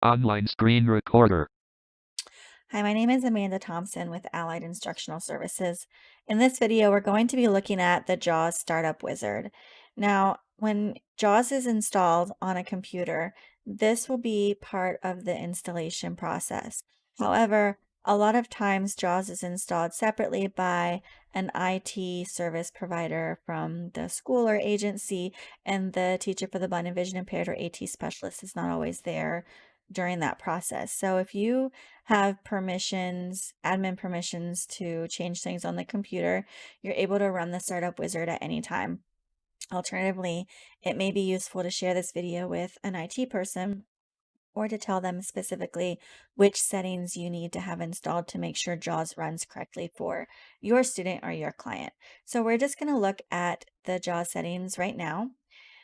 Online screen recorder. Hi, my name is Amanda Thompson with Allied Instructional Services. In this video, we're going to be looking at the JAWS Startup Wizard. Now, when JAWS is installed on a computer, this will be part of the installation process. However, a lot of times JAWS is installed separately by an IT service provider from the school or agency, and the teacher for the blind and vision impaired or AT specialist is not always there during that process. So if you have permissions, admin permissions to change things on the computer, you're able to run the startup wizard at any time. Alternatively, it may be useful to share this video with an IT person or to tell them specifically which settings you need to have installed to make sure JAWS runs correctly for your student or your client. So we're just going to look at the JAWS settings right now.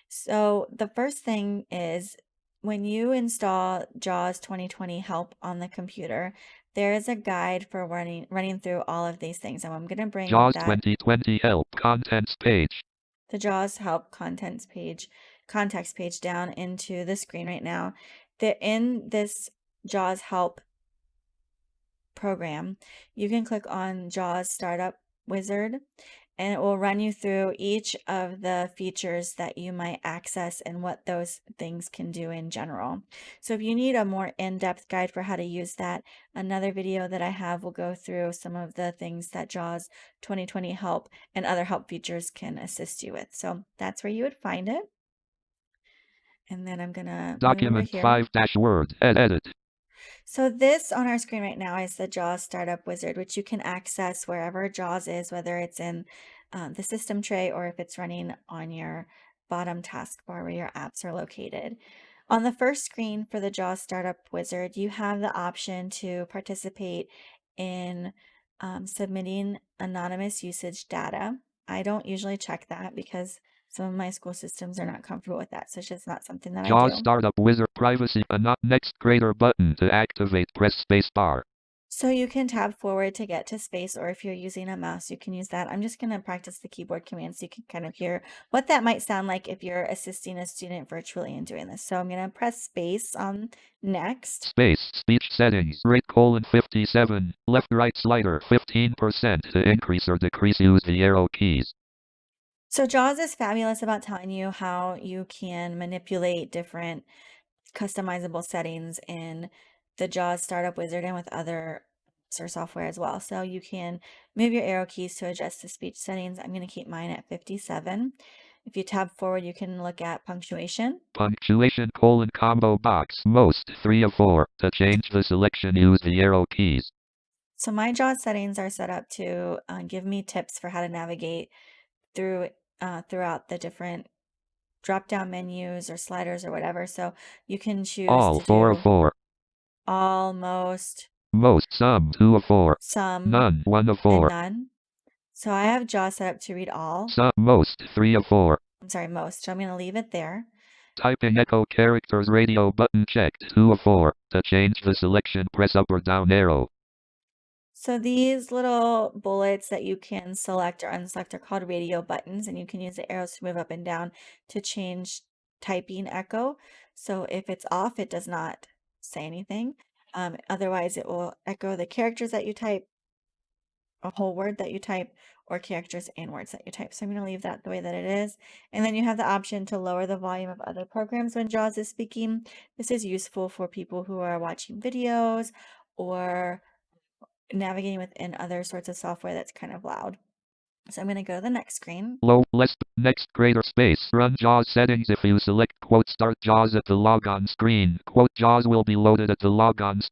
So the first thing is when you install JAWS 2020 Help on the computer, there is a guide for running through all of these things. And I'm going to bring JAWS that 2020 Help Contents page. the JAWS Help context page down into the screen right now. In this JAWS Help program, you can click on JAWS Startup Wizard, and it will run you through each of the features that you might access and what those things can do in general. So if you need a more in-depth guide for how to use that, another video that I have will go through some of the things that JAWS 2020 Help and other help features can assist you with. So that's where you would find it. And then I'm going to move over Document here. 5-Word. Edit. So this on our screen right now is the JAWS Startup Wizard, which you can access wherever JAWS is, whether it's in the system tray or if it's running on your bottom taskbar where your apps are located. On the first screen for the JAWS Startup Wizard, you have the option to participate in submitting anonymous usage data. I don't usually check that because some of my school systems are not comfortable with that, so it's just not something that I JAWS do. Startup Wizard Privacy. Next greater button to activate. Press space bar. So you can tab forward to get to space, or if you're using a mouse, you can use that. I'm just going to practice the keyboard commands so you can kind of hear what that might sound like if you're assisting a student virtually in doing this. So I'm going to press space on next. Space. Speech settings. Rate colon 57. Left right slider 15% to increase or decrease. Use the arrow keys. So JAWS is fabulous about telling you how you can manipulate different customizable settings in the JAWS Startup Wizard and with other or software as well. So you can move your arrow keys to adjust the speech settings. I'm going to keep mine at 57. If you tab forward, you can look at punctuation. Punctuation colon combo box. Most 3 of 4. To change the selection, use the arrow keys. So my JAWS settings are set up to give me tips for how to navigate throughout the different drop-down menus or sliders or whatever. So you can choose All to 4 of do 4. all, most, Most. Some 2 of 4. some, None 1 of and 4. none. So I have JAWS set up to read all. Some. Most 3 of 4. I'm sorry, most. So I'm going to leave it there. Typing echo characters radio button checked 2 of 4. To change the selection, press up or down arrow. So these little bullets that you can select or unselect are called radio buttons, and you can use the arrows to move up and down to change typing echo. So if it's off, it does not say anything. Otherwise, it will echo the characters that you type, a whole word that you type, or characters and words that you type. So I'm going to leave that the way that it is. And then you have the option to lower the volume of other programs when JAWS is speaking. This is useful for people who are watching videos or navigating within other sorts of software that's kind of loud. So I'm going to go to the next screen. Low, less, next greater space. Run JAWS settings. If you select quote start JAWS at the logon screen, quote JAWS will be loaded at the logon. So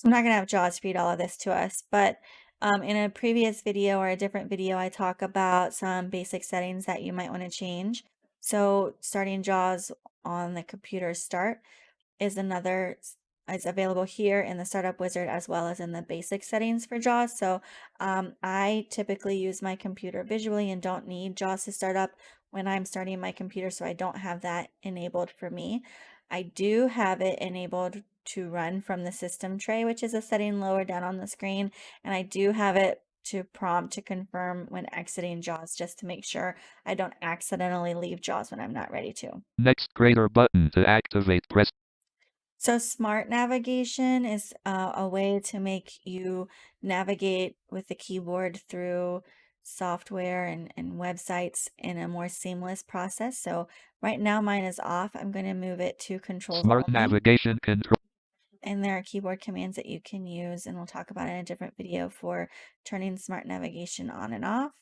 I'm not going to have JAWS read all of this to us, but in a previous video or a different video, I talk about some basic settings that you might want to change. So starting JAWS on the computer start is available here in the Startup Wizard as well as in the basic settings for JAWS. So I typically use my computer visually and don't need JAWS to start up when I'm starting my computer, so I don't have that enabled for me. I do have it enabled to run from the system tray, which is a setting lower down on the screen, and I do have it to prompt to confirm when exiting JAWS just to make sure I don't accidentally leave JAWS when I'm not ready to. Next greater button to activate. Press. So smart navigation is a way to make you navigate with the keyboard through software and websites in a more seamless process. So right now mine is off. I'm going to move it to controls Smart only. navigation control. And there are keyboard commands that you can use, and we'll talk about in a different video for turning smart navigation on and off.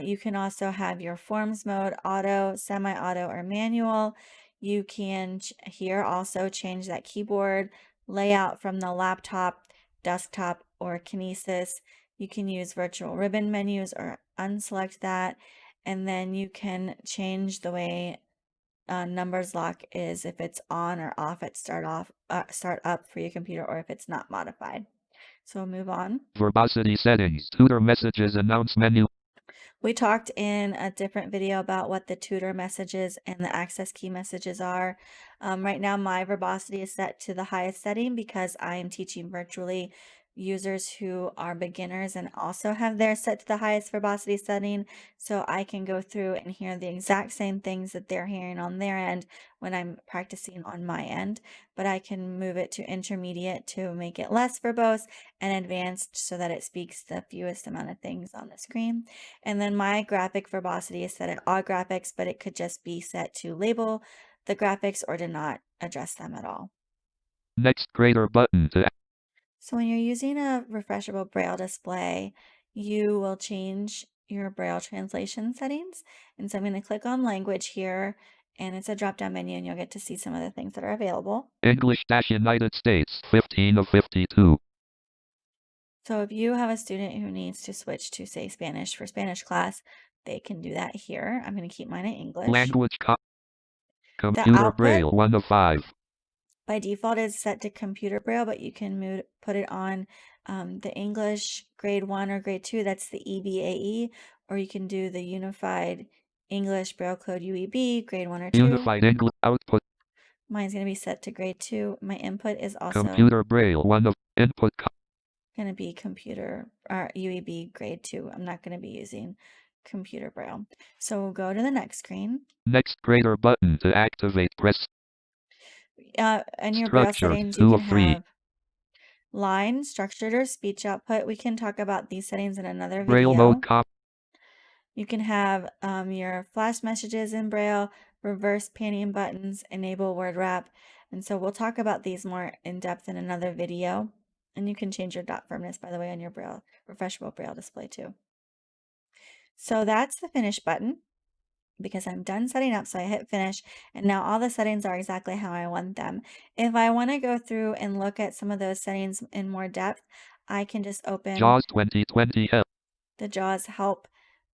You can also have your forms mode, auto, semi-auto, or manual. You can here also change that keyboard layout from the laptop, desktop, or Kinesis. You can use virtual ribbon menus or unselect that. And then you can change the way numbers lock is if it's on or off at start up for your computer or if it's not modified. So we'll move on. Verbosity settings. Tutor messages announce menu. We talked in a different video about what the tutor messages and the access key messages are. Right now, my verbosity is set to the highest setting because I am teaching virtually users who are beginners and also have theirs set to the highest verbosity setting. So I can go through and hear the exact same things that they're hearing on their end when I'm practicing on my end, but I can move it to intermediate to make it less verbose and advanced so that it speaks the fewest amount of things on the screen. And then my graphic verbosity is set at all graphics, but it could just be set to label the graphics or to not address them at all. Next greater button to So when you're using a refreshable braille display, you will change your braille translation settings. And so I'm going to click on language here, and it's a drop-down menu, and you'll get to see some of the things that are available. English-United States 15 of 52. So if you have a student who needs to switch to, say, Spanish for Spanish class, they can do that here. I'm going to keep mine in English. Language The computer output braille 1 of 5. by default is set to computer braille, but you can put it on the English grade 1 or grade 2. That's the EBAE, or you can do the Unified English Braille Code UEB, grade 1 or 2. Unified English output. Mine's going to be set to grade 2. My input is also Computer braille 1 of input. going to be computer or UEB grade 2. I'm not going to be using computer braille. So we'll go to the next screen. Next greater button to activate. Press In your braille structure settings, you 2 can of 3. have line, structured, or speech output. We can talk about these settings in another Braille video. mode copy. You can have your flash messages in Braille, reverse panning buttons, enable word wrap. And so we'll talk about these more in depth in another video. And you can change your dot firmness, by the way, on your Braille, refreshable Braille display too. So that's the finish button because I'm done setting up. So I hit finish and now all the settings are exactly how I want them. If I want to go through and look at some of those settings in more depth, I can just open JAWS 2020 help. the JAWS Help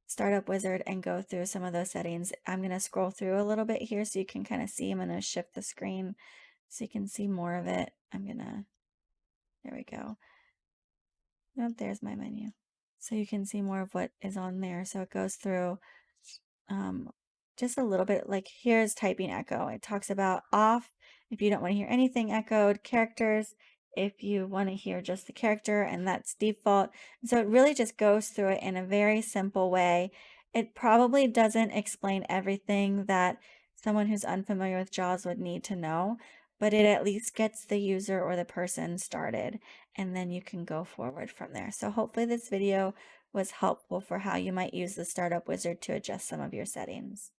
Startup Wizard and go through some of those settings. I'm going to scroll through a little bit here so you can kind of see. I'm going to shift the screen so you can see more of it. There we go. Nope, there's my menu. So you can see more of what is on there. So it goes through just a little bit, like here's typing echo. It talks about off if you don't want to hear anything echoed, characters if you want to hear just the character, and that's default. So it really just goes through it in a very simple way. It probably doesn't explain everything that someone who's unfamiliar with JAWS would need to know, but it at least gets the user or the person started, and then you can go forward from there. So hopefully this video was helpful for how you might use the Startup Wizard to adjust some of your settings.